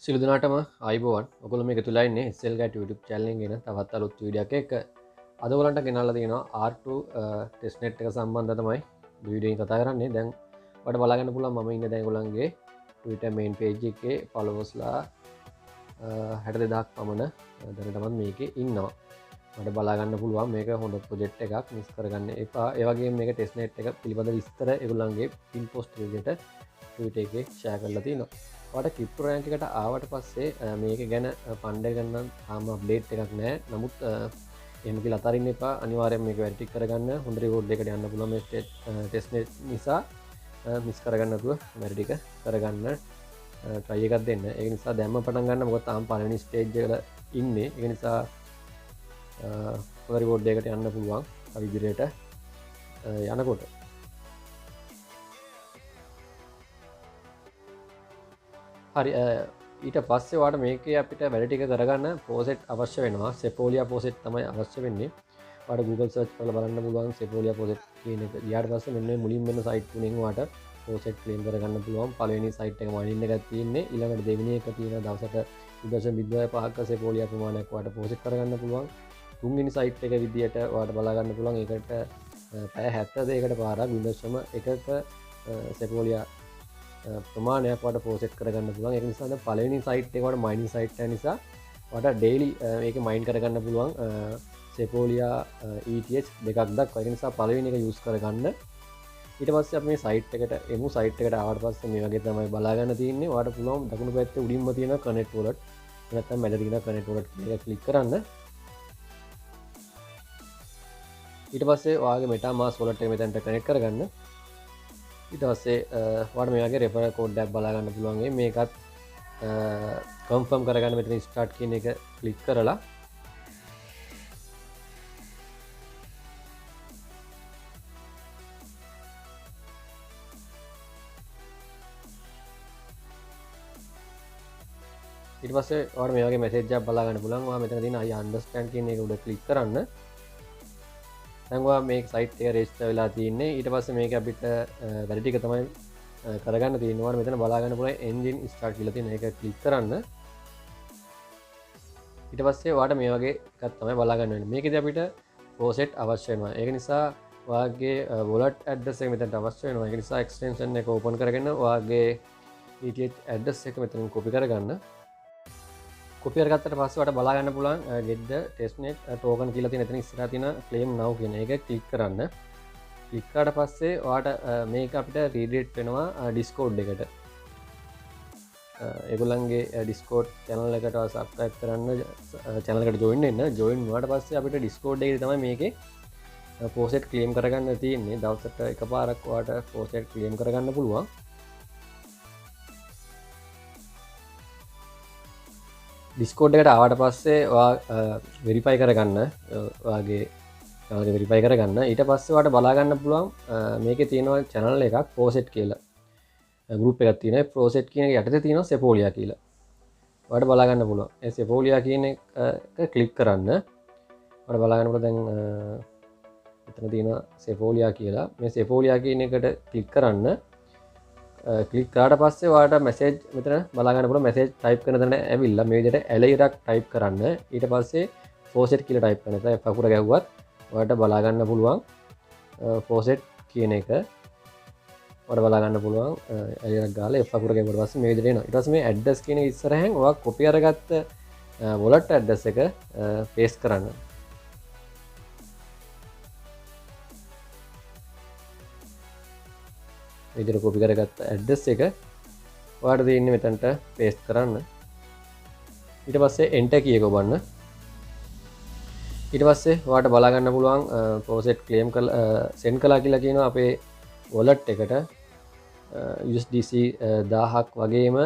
සිළු දෙනාටම අයිබෝවන් ඔකොල මේ තුලයින්නේ සෙල්ගට YouTube චැල්ලෙන් ගෙන තවත් අලුත් විඩියක් එක අදවලට ගෙනල්ල තියෙනවා R2 ටෙස්නෙට් එක සම්බන්ධ තමයි වීඩියෝයින් කතා කරන්නේ දැන් වට බලාගන්න පුළන් මම ඉන්න දැගුලන්ගේ Twitter මේන් පේජ් එකේ ෆලෝවර්ස්ලා 62,000ක් පමණ දැනටමත් මේකේ ඉන්නවා මට බලාගන්න පුළුවන් මේක හොඳ ප්‍රොජෙක්ට් එකක් මිස් කරගන්න එපා ඒ වගේ මේක ටෙස්නෙට් එක පිළිබඳ විස්තර ඒගොල්ලන්ගේ පින් පෝස්ට් එකකට Twitter එකේ ෂෙයා කරලා තියෙනවා වට කිප්පරෑන්ටිකට ආවට පස්සේ මේක ගැන පණ්ඩ ගන්න ආම බ්ලේට් එකක් නෑ නමුත් එමකි ලතරින්න එපා අනිවාරය මේක වැටික් කරගන්න හොඳරි ගෝඩ් එකට යන්න පුළම ටෙස්නෙට් නිසා මිස් කරගන්නතුව මැරිටික කරගන්න ට්‍රයකත් දෙන්න ඒ නිසා දැම්ම පටන් ගන්න මොක තාම් පලනි ස්ටේජ්ල ඉන්න එක නිසා හොදරි ගෝඩ් එකට යන්න පුළුවන් අවිදිරයට යනකොට හරි ඊට පස්සේ වාට මේක අපිට වැඩටික කරගන්න පෝසෙට් අවශ්‍ය වෙනවා සෙපෝලිය පෝසෙට් තමයි අවශ්‍ය වෙන්නේ වාට Google සර්ච් කල බලන්න පුළුවන් සෙපෝලිය පෝසෙට් කියන එක ඊට පස්සේ මෙන්න මුලින් වෙන සයිට් තුනෙන් වාට පෝසෙට් ක්ලේම් කරගන්න පුළුවන් පළවෙනි සයිට් එක වයින් එකක් තියෙන්නේ ඊළඟට දෙවෙනි එක තියෙන දවසට 0.5ක සෙපෝලිය ප්‍රමාණයක් වාට පෝසෙට් කරගන්න පුළුවන් තුන්වෙනි සයිට් එක විදියට වාට බලා ගන්න පුළුවන් ඒකට පැය 72කට පාරක් වින්ඩෝස්ම එකක සෙපෝලිය ප්‍රමාණයක් වට පෝසෙට් කරගන්න පුළුවන් එක නිසා පලවෙනි සයිට් එකට මයිනින් සයිට් නිසා වට ඩේලි ඒක මයින් කරගන්න පුළුවන් සෙපෝලියා ETH දෙකක් දක් වගේ නිසා පලවෙනි එක යුස් කරගන්න ඊට පස්සේ අපි මේ සයිට් එකට එමු සයිට් එකට ආවට පස්සේ මේ වගේ තමයි බලාගන්න තියෙන්නේ වාට පුළුවන් දකුණු පැත්තේ උඩින්ම තියෙන කනෙක්ට් වලට නැත්නම් මැද තියෙන කනෙක්ට් වලට එක ක්ලික් කරන්න ඊට පස්සේ ඔයාගේ MetaMask වලට මෙතනට කනෙක්ට් කරගන්න ඊට පස්සේ වාට මේගේ රෙෆරල් කෝඩ් එකක් බලාගන්න පුළුවන්ගේ මේකත් කන්ෆර්ම් කරගන්න මෙතන ස්ටාර්ට් කියන එක ක්ලික් කරලා ඊට පස්සේ වාට මේ වගේ මැසේජ් එකක් බලාගන්න පුළුවන් ඔයා මෙතන තියෙන I understand කියන එක උඩ ක්ලික් කරන්න දැන්වා මේ සයිට් එක රෙජිස්ටර් වෙලා තියෙන්නේ ඊට පස්සේ මේක අපිට වැඩ ටික තමයි කරගන්න තියෙනවා මෙතන බලාගන්න පුළුවන් එන්ජින් ස්ටාර්ට් කියලා තියෙන එක ක්ලික් කරන්න ඊට පස්සේ ඔයාලට මේ වගේ එකක් තමයි බලාගන්න වෙන්නේ මේකෙදි අපිට පෝසෙට් අවශ්‍ය වෙනවා ඒක නිසා ඔයාගේ wallet address එක මෙතනට අවශ්‍ය වෙනවා ඒක නිසා extension එක open කරගෙන ඔයාගේ ETH address එක මෙතනින් copy කරගන්න කොපි කරගත්තට පස්සේ ඔයාලට බලාගන්න පුළුවන් get the testnet token කියලා තියෙන එතන ඉස්සරහා තියෙන claim now කියන එක ක්ලික් කරන්න. ක්ලික් කරාට පස්සේ ඔයාලට මේක අපිට redirect වෙනවා Discord එකට. ඒගොල්ලන්ගේ Discord channel එකට subscribe කරන්න channel එකට join වෙන්න. join වුණාට පස්සේ අපිට Discord එකේ තමයි මේකේ poset claim කරගන්න තියෙන්නේ. දවසට එකපාරක් ඔයාලට poset claim කරගන්න පුළුවන්. ඩිස්කෝඩ් එකට ආවට පස්සේ වෙරිෆයි කරගන්න වගේ වෙරිෆයි කරගන්න ඊට පස්සේ වාට බලාගන්න පුළුවන් මේක තියෙනවා චැනල් එකක් පෝසෙට් කියලා ගරුප් එකක් තියෙන පෝසෙට් කියන යටතේ තියෙනවා සෙපෝලියා කියලා වාට බලාගන්න පුළුවන් ඒ සෙපෝලියා කියන එක ක්ලික් කරන්න වාට බලාගන්න පුළුවන් දැන් එතන තියෙනවා සෙපෝලියා කියලා මේ සෙපෝලියා කියන එකට ක්ලික් කරන්න ක්ලික් කරාට පස්සේ ඔයාලට මැසේජ් මෙතන බලාගන්න පුළුවන් මැසේජ් ටයිප් කරන තැන ඇවිල්ලා මේ විදිහට ඇලයිරක් ටයිප් කරන්න ඊට පස්සේ ෆෝසෙට් කියලා ටයිප් කරන තැන F අකුර ගැහුවත් ඔයාලට බලාගන්න පුළුවන් ෆෝසෙට් කියන එක ඔයාලට බලාගන්න පුළුවන් ඇලයිරක් ගාලා F අකුර ගැහුවට පස්සේ මේ විදිහට එනවා ඊට පස්සේ මේ ඇඩ්‍රස් කියන ඉස්සරහෙන් ඔයා කොපි කරගත්ත wallet ඇඩ්‍රස් එක පේස්ට් කරන්න විදිහට කොපි කරගත්ත ඇඩ්‍රස් එක ඔයාලට දෙන්නේ මෙතනට පේස්ට් කරන්න ඊට පස්සේ එන්ටර් කී එක ඔබන්න ඊට පස්සේ ඔයාලට බලා ගන්න පුළුවන් පෝසෙට් ක්ලේම් කරලා සෙන්ඩ් කළා කියලා කියනවා අපේ wallet එකට USDC 1000ක් වගේම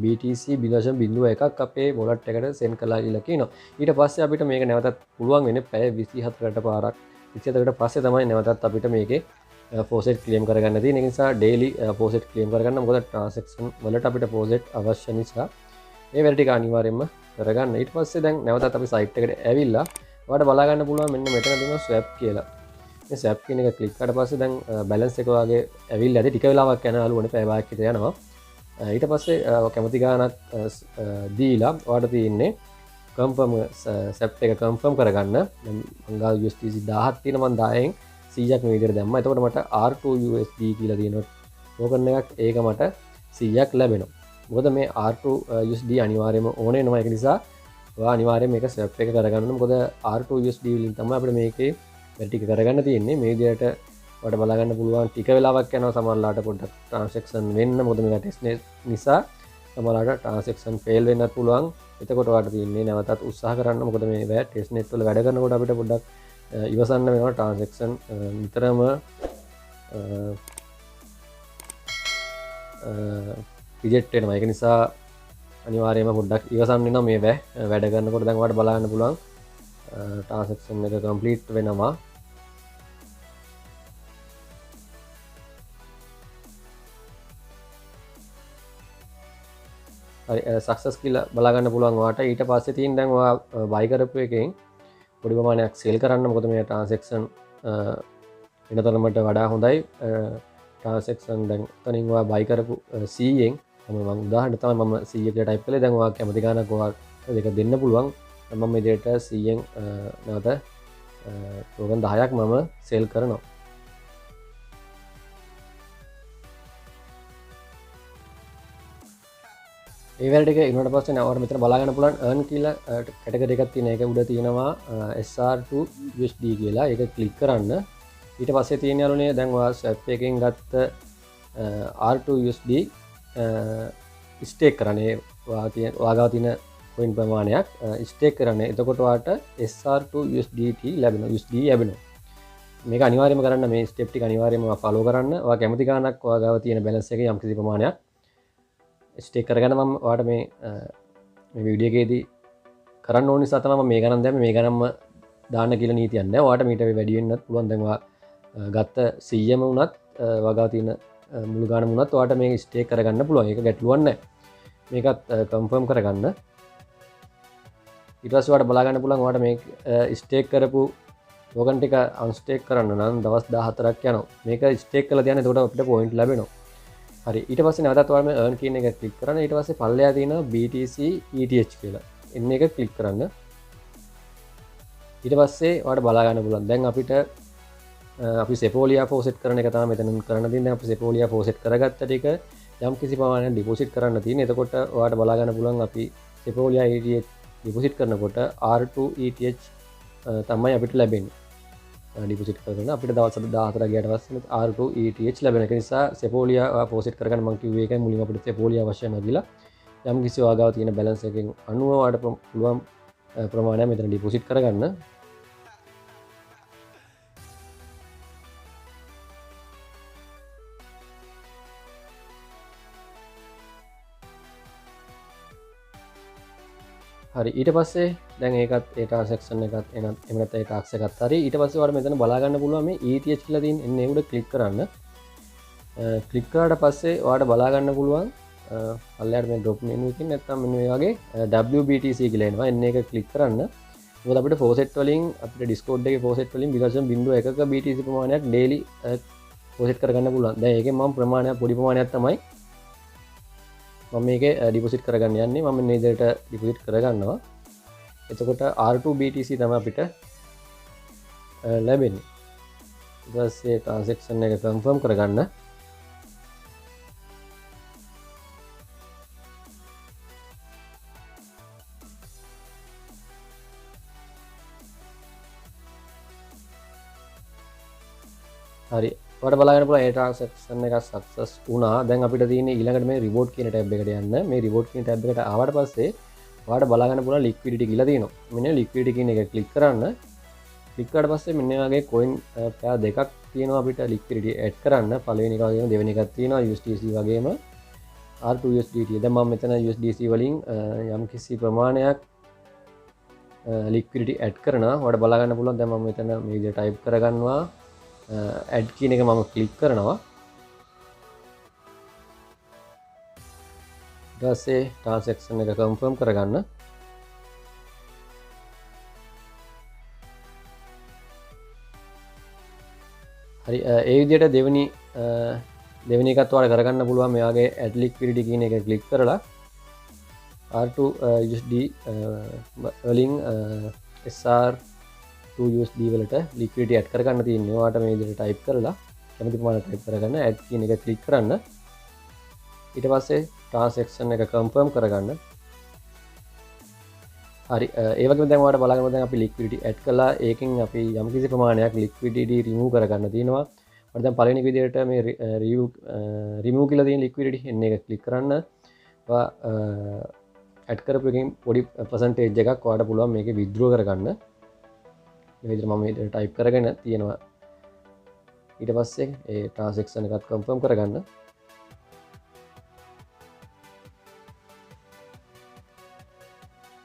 BTC 0.01ක් අපේ wallet එකට සෙන්ඩ් කළා කියලා කියනවා ඊට පස්සේ අපිට මේක නැවතත් පුළුවන් වෙන්නේ පැය 24කට පාරක් 24කට පස්සේ තමයි නැවතත් අපිට මේකේ පෝසෙට් ක්ලේම් කරගන්න තියෙන නිසා ඩේලි පෝසෙට් ක්ලේම් කරගන්න මොකද ට්‍රාන්සැක්ෂන් වලට අපිට පෝසෙට් අවශ්‍ය නිසා මේ වැඩ ටික අනිවාර්යයෙන්ම කරගන්න ඊට පස්සේ දැන් නැවතත් අපි සයිට් එකට ඇවිල්ලා ඔයාලට බලා ගන්න පුළුවන් මෙන්න මෙතන තියෙනවා swap කියලා මේ swap කියන එක ක්ලික් කරාට පස්සේ දැන් බැලන්ස් එක ඔයාගේ ඇවිල්ලා ඇති ටික වෙලාවක් යනවලු වනේ පැය භාගයක් විතර යනවා ඊට පස්සේ කැමති ගානක් දීලා වාට තියන්නේ කම්පම් සැප් එක කම්ෆම් කරගන්න මංගල් USDC 1000ක් තියෙන මන් 10න් 100ක් මේ විදිහට දැම්මා. එතකොට මට R2 USD කියලා තියෙනවා ටෝකන් එකක්. ඒක මට 100ක් ලැබෙනවා. මොකද මේ R2 USD අනිවාර්යයෙන්ම ඕනේ වෙනවා. ඒක නිසා ඔයා අනිවාර්යයෙන් මේක ස්වැප් එක කරගන්න ඕනේ. මොකද R2 USD වලින් තමයි අපිට මේකේ වැඩ ටික කරගන්න තියෙන්නේ. මේ විදිහට ඔයාලට බලා ගන්න පුළුවන්. ටික වෙලාවක් යනවා සමහරලාට පොඩ්ඩක් ට්‍රාන්සැක්ෂන් වෙන්න. මොකද මේක ටෙස්ට් නිසා සමහරලාට ට්‍රාන්සැක්ෂන් ෆේල් වෙන්නත් පුළුවන්. එතකොට ඔයාලට තියෙන්නේ නැවතත් උත්සාහ කරන්න. මොකද මේ ටෙස්ට් නෙට් වල වැඩ කරනකොට අපිට පොඩ්ඩක් ඉවසන්න වෙනවා. ට්‍රාන්සැක්ෂන් නිතරම රිජෙක්ට් වෙනවා. ඒක නිසා අනිවාර්යයෙන්ම පොඩ්ඩක් ඉවසන්න වෙනවා මේ වැඩ කරනකොට. දැන් ඔයාලට බලා ගන්න පුළුවන් ට්‍රාන්සැක්ෂන් එක කම්ප්ලීට් වෙනවා. සක්සස් කියලා බලාගන්න පුළුවන් වාට. ඊට පස්සේ තියෙන දැන් ඔයා බයි කරපු එකෙන් පොඩි ප්‍රමාණයක් සේල් කරන්න. මොකද මේ ට්‍රාන්සැක්ෂන් වෙන තරමට වඩා හොඳයි. ට්‍රාන්සැක්ෂන් දැන් තනින් ඔයා බයි කරපු 100න් මම උදාහරණයක් තමයි මම 100 කියලා ටයිප් කළේ. දැන් ඔයා කැමති ගානක් ඔයා දෙක දෙන්න පුළුවන්. මම මේ දෙයට 100න් නැවත ටෝකන් 10ක් මම සේල් කරනවා. ඒ වැඩ එක ඉන්නට පස්සේ නවට මෙතන බලා ගන්න පුළුවන් earn කියලා කැටගරි එකක් තියෙන. ඒක උඩ තියෙනවා SR2 USD කියලා. ඒක ක්ලික් කරන්න. ඊට පස්සේ තියෙන යාළුවනේ දැන් ඔයා swap එකෙන් ගත්ත R2 USD ස්ටේක් කරන්නේ. ඔයා ගාව තියෙන coin ප්‍රමාණයක් ස්ටේක් කරන්නේ. එතකොට ඔයාට SR2 USDT ලැබෙනවා. USD ලැබෙනවා. මේක අනිවාර්යයෙන්ම කරන්න. මේ ස්ටෙප් ටික අනිවාර්යයෙන්ම ෆලෝ කරන්න. ඔයා කැමති ගානක් ඔයා ගාව තියෙන බැලන්ස් එකේ යම් කිසි ප්‍රමාණයක් ස්ටේක් කරගන්න. මම ඔයාලට මේ වීඩියෝ එකේදී කරන්න ඕන නිසා තමයි මම මේ ගණන් දැම්මේ. මේ ගණන්ම දාන්න කියලා නීතියක් නැහැ. ඔයාලට මීට වැඩි වෙන්නත් පුළුවන්. දැන් ඔයා ගත්ත 100ම වුණත් වගා තියෙන මුළු ගානම වුණත් ඔයාලට මේක ස්ටේක් කරගන්න පුළුවන්. ඒක ගැටලුවක් නැහැ. මේකත් කන්ෆර්ම් කරගන්න. ඊට පස්සේ ඔයාලට බලා ගන්න පුළුවන් ඔයාලට මේක ස්ටේක් කරපු ටෝකන් ටික අන්ස්ටේක් කරන්න නම් දවස් 14ක් යනවා. මේක ස්ටේක් කරලා තියන්න. එතකොට අපිට පොයින්ට් ලැබෙනවා. හරි. ඊට පස්සේ නැවතත් ඔයාලා මේ earn කියන එක ක්ලික් කරන්න. ඊට පස්සේ පල්ලෙහා තියෙනවා BTC ETH කියලා. එන්න එක ක්ලික් කරන්න. ඊට පස්සේ ඔයාලට බලා ගන්න පුළුවන්. දැන් අපිට අපි Sepolia faucet කරන එක තමයි මෙතන කරන්න තියෙන්නේ. දැන් අපි Sepolia faucet කරගත්ත ටික යම් කිසි ප්‍රමාණයක් ඩිපොසිට් කරන්න තියෙන්නේ. එතකොට ඔයාලට බලා ගන්න පුළුවන් අපි Sepolia ETH ඩිපොසිට් කරනකොට R2 ETH තමයි අපිට ලැබෙන්නේ. ඩිපොසිට් කරන අපිට දවස් 14ක් ගියට පස්සේ R2 ETH ලැබෙන එක නිසා Sepolia ෆෝසෙට් කරගන්න මම කිව්වේ ඒකයි මුලින්ම අපිට Sepolia අවශ්‍ය නැහැ කියලා. යම් කිසි වාගාව තියෙන බැලන්ස් එකෙන් අනුව ඔයාලට පුළුවන් ප්‍රමාණයක් මෙතන ඩිපොසිට් කරගන්න. හරි. ඊට පස්සේ දැන් ඒකත් ඒ ට්‍රාන්සැක්ෂන් එකත් එහෙම නැත්නම් ඒ ටාක්ස් එකත් හරි. ඊට පස්සේ ඔයාලට මෙතන බලා ගන්න පුළුවන් මේ ETH කියලා තියෙන එන්න ඒ උඩ ක්ලික් කරන්න. ක්ලික් කරාට පස්සේ ඔයාලට බලා ගන්න පුළුවන් පල්ලෙහාට මේ drop menu එකකින් නැත්නම් මෙන්න මේ වගේ WBTC කියලා එනවා. එන්න එක ක්ලික් කරන්න. මොකද අපිට faucet වලින් අපිට Discord එකේ faucet වලින් 0.01ක BTC ප්‍රමාණයක් daily faucet කරගන්න පුළුවන්. දැන් ඒකෙන් මම ප්‍රමාණයක් පොඩි ප්‍රමාණයක් තමයි මම මේකේ ඩිපොසිට් කරගන්න යන්නේ. මම මේ විදිහට ඩිපොසිට් කරගන්නවා. එතකොට R2 BTC තමයි අපිට ලැබෙන්නේ. ඊට පස්සේ ට්‍රාන්සැක්ෂන් එක කන්ෆර්ම් කරගන්න. හරි. ඔයාලට බලා ගන්න පුළුවන් ඒ ට්‍රාන්සැක්ෂන් එක සක්සස් වුණා. දැන් අපිට තියෙන්නේ ඊළඟට මේ රිවෝඩ් කියන ටැබ් එකට යන්න. මේ රිවෝඩ් කියන ටැබ් එකට ආවට පස්සේ ඔයාලට බලා ගන්න පුළුවන් ලික්විඩිටි කියලා තියෙනවා. මෙන්න ලික්විඩිටි කියන එක ක්ලික් කරන්න. ක්ලික් කරාට පස්සේ මෙන්න වගේ coin pair දෙකක් තියෙනවා අපිට ලික්විඩිටි ඇඩ් කරන්න. පළවෙනි එක වගේම දෙවෙනි එකක් තියෙනවා USDC වගේම R2 USDT. දැන් මම මෙතන USDC වලින් යම් කිසි ප්‍රමාණයක් ලික්විඩිටි ඇඩ් කරනවා. ඔයාලට බලා ගන්න පුළුවන්. දැන් මම මෙතන මේ විදිහට ටයිප් කරගන්නවා. ඇඩ් කියන එක මම ක්ලික් කරනවා. ඊට පස්සේ ට්‍රාන්සැක්ෂන් එක කන්ෆර්ම් කරගන්න. හරි. ඒ විදිහට දෙවෙනි දෙවෙනි එකත් ඔයාලට කරගන්න පුළුවන් මෙයාගේ add liquidity කියන එක ක්ලික් කරලා R2 USD වලින් SR2 USD වලට liquidity add කරගන්න තියෙන්නේ. ඔයාලට මේ විදිහට type කරලා කැමති ප්‍රමාණයට type කරගන්න add කියන එක ක්ලික් කරන්න. ඊට පස්සේ transaction එක confirm කරගන්න. හරි ඒ වගේම දැන් ඔයාලට බලන්න දැන් අපි liquidity add කළා. ඒකෙන් අපි යම්කිසි ප්‍රමාණයක් liquidity remove කරගන්න තියෙනවා. ඔයාලට දැන් පළවෙනි විදිහට මේ remove කියලා තියෙන liquidity එන්න එක ක්ලික් කරන්න. ඇඩ් කරපු එකකින් පොඩි percentage එකක් ඔයාලට පුළුවන් මේකේ withdraw කරගන්න. මේ විදිහට මම මේක type කරගෙන තියෙනවා. ඊට පස්සේ ඒ transaction එකත් confirm කරගන්න.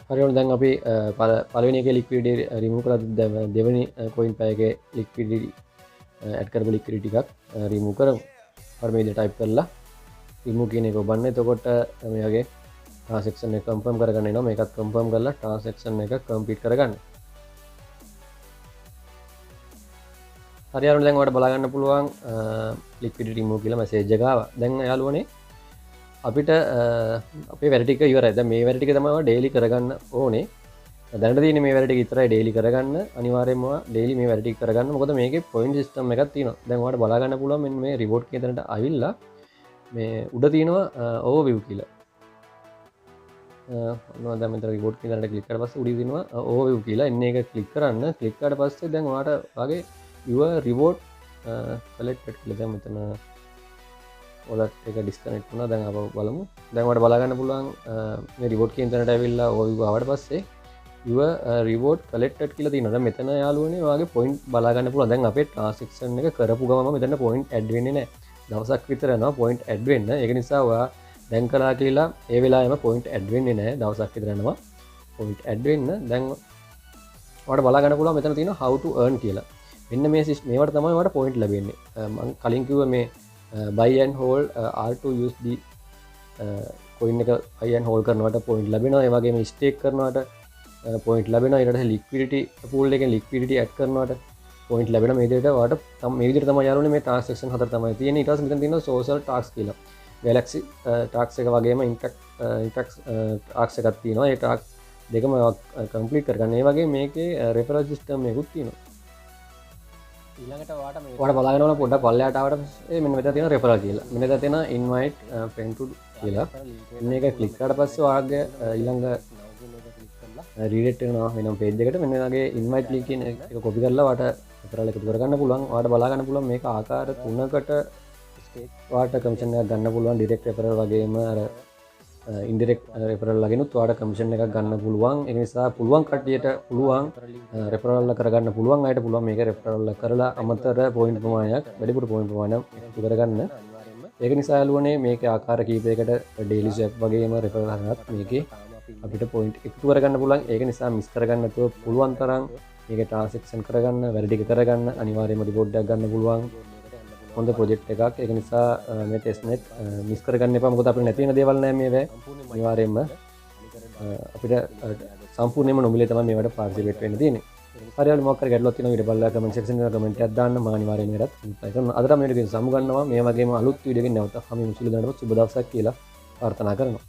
හරියට දැන් අපි පළවෙනි එකේ liquidity remove කරලා දෙවෙනි coin pair එකේ liquidity add කරපු liquidity එකක් remove කරමු. හරි මේ විදිහට type කරලා remove කියන එක ඔබන්න. එතකොට මේ වගේ transaction එක confirm කරගන්න එනවා. මේකත් confirm කරලා transaction එක complete කරගන්න. හරි යාළුවනේ දැන් ඔයාලට බලා ගන්න පුළුවන් liquidity remove කියලා message එක ආවා. දැන් යාළුවනේ අපිට අපේ වැඩ ටික ඉවරයි. දැන් මේ වැඩ ටික තමයි ඔයා daily කරගන්න ඕනේ. දැනට තියෙන්නේ මේ වැඩ ටික විතරයි daily කරගන්න. අනිවාර්යයෙන්ම ඔයා daily මේ වැඩ ටික කරගන්න. මොකද මේකේ point system එකක් තියෙනවා. දැන් ඔයාලට බලා ගන්න පුළුවන් මෙන්න මේ reward කියන තැනට ආවිල්ලා මේ උඩ තියෙනවා overview කියලා. ඔන්න දැන් මෙතන reward කියන තැනට click කරලා පස්සේ උඩ තියෙනවා overview කියලා. එන්න එක click කරන්න. click කරාට පස්සේ දැන් ඔයාලට වගේ your reward collected කියලා දැන් මෙතන wallet එක disconnect වුණා. දැන් අපව බලමු. දැන් ඔයාලට බලා ගන්න පුළුවන් මේ reward කියන තැනට ඇවිල්ලා overview ආවට පස්සේ your reward collected කියලා තියෙනවා. දැන් මෙතන යාළුවනේ ඔයාගේ point බලා ගන්න පුළුවන්. දැන් අපේ transaction එක කරපු ගමම මෙතන point add වෙන්නේ නැහැ. දවසක් විතර යනවා point add වෙන්න. ඒක නිසා ඔයා දැන් කළා කියලා ඒ වෙලාවෙම point add වෙන්නේ නැහැ. දවසක් විතර යනවා point add වෙන්න. දැන් ඔයාලට බලා ගන්න පුළුවන් මෙතන තියෙනවා how to earn කියලා. මෙන්න මේ මේවට තමයි ඔයාලට point ලැබෙන්නේ. මම කලින් කිව්වා මේ buy and hold R2 USD coin එක buy and hold කරනවට point ලැබෙනවා. ඒ වගේම stake කරනවට point ලැබෙනවා. ඊට පස්සේ liquidity pool එකෙන් liquidity add කරනවට point ලැබෙනවා. මේ විදිහට ඔයාලට මේ විදිහට තමයි යාළුවනේ මේ transaction හතර තමයි තියෙන්නේ. ඊට පස්සේ මෙතන තියෙනවා social task කියලා. Galaxy task එක වගේම impact task එකක් තියෙනවා. ඒ task දෙකම complete කරගන්න. ඒ වගේ මේකේ referral system එකකුත් තියෙනවා. ඊළඟට ඔයාලට බලා ගන්න ඕන පොඩ්ඩක් පල්ලෙහාට ආවට පස්සේ මෙන්න මෙතන තියෙන referral කියලා. මෙන්න මෙතන තියෙන invite friend to කියලා. මෙන්න එක click කරාට පස්සේ ඔයාගේ ඊළඟ redirect වෙනවා වෙනම page එකට. මෙන්න වගේ invite link කියන එක copy කරලා ඔයාලට referral එකතු කරගන්න පුළුවන්. ඔයාලට බලා ගන්න පුළුවන් මේක ආකාර 3කට ඔයාලට commission එකක් ගන්න පුළුවන්. direct referral වගේම අර indirect referral ලගෙනුත් ඔයාලට commission එකක් ගන්න පුළුවන්. ඒ නිසා පුළුවන් කට්ටියට පුළුවන් referral කරගන්න පුළුවන් අයට පුළුවන් මේක referral කරලා අමතර point ප්‍රමාණයක් වැඩිපුර point ප්‍රමාණයක් එකතු කරගන්න. ඒක නිසා යාළුවනේ මේකේ ආකාර කීපයකට daily swap වගේම referral හරහත් මේකේ අපිට point එකතු කරගන්න පුළුවන්. ඒක නිසා miss කරගන්න නැතුව පුළුවන් තරම් මේක transaction කරගන්න, වැඩ ටික කරගන්න, අනිවාර්යයෙන්ම report එකක් ගන්න පුළුවන්. හොඳ ප්‍රොජෙක්ට් එකක්. ඒක නිසා මේ testnet මිස් කරගන්න එපා. මොකද අපිට නැති වෙන දේවල් නෑ මේවා. අනිවාර්යයෙන්ම අපිට සම්පූර්ණයෙන්ම නොමිලේ තමයි මේවට පාර්ටිසිපේට් වෙන්න තියෙන්නේ. හරියට මොකක් හරි ගැටලුවක් තියෙනවා ඊට බලලා කමෙන්ට් සෙක්ෂන් එකේ කමෙන්ට් එකක් දාන්න. මම අනිවාර්යයෙන් මේකට රිප්ලයි කරනවා. අදට මේ වීඩියෝ එක සමු ගන්නවා. මේ වගේම අලුත් වීඩියෝ එකකින් නැවත හමු මුසුළු දානකොට සුබ දවසක් කියලා ප්‍රාර්ථනා කරනවා.